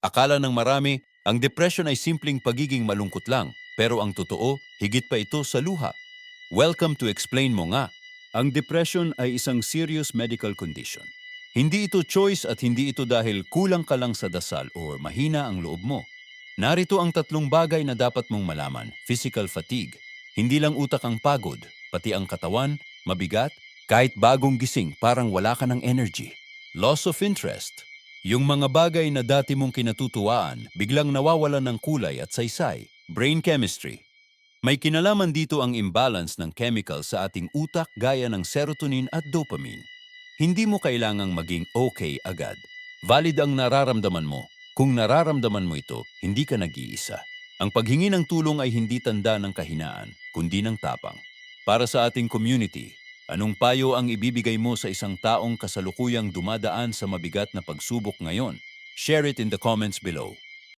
Akala ng marami, ang depression ay simpleng pagiging malungkot lang, pero ang totoo, higit pa ito sa luha. Welcome to Explain Mo Nga. Ang depression ay isang serious medical condition. Hindi ito choice at hindi ito dahil kulang ka lang sa dasal o mahina ang loob mo. Narito ang tatlong bagay na dapat mong malaman. Physical fatigue. Hindi lang utak ang pagod, pati ang katawan, mabigat, kahit bagong gising parang wala ka ng energy. Loss of interest. Yung mga bagay na dati mong kinatutuwaan, biglang nawawalan ng kulay at saysay. Brain chemistry. May kinalaman dito ang imbalance ng chemical sa ating utak gaya ng serotonin at dopamine. Hindi mo kailangang maging okay agad. Valid ang nararamdaman mo. Kung nararamdaman mo ito, hindi ka nag-iisa. Ang paghingi ng tulong ay hindi tanda ng kahinaan, kundi ng tapang. Para sa ating community, anong payo ang ibibigay mo sa isang taong kasalukuyang dumadaan sa mabigat na pagsubok ngayon? Share it in the comments below.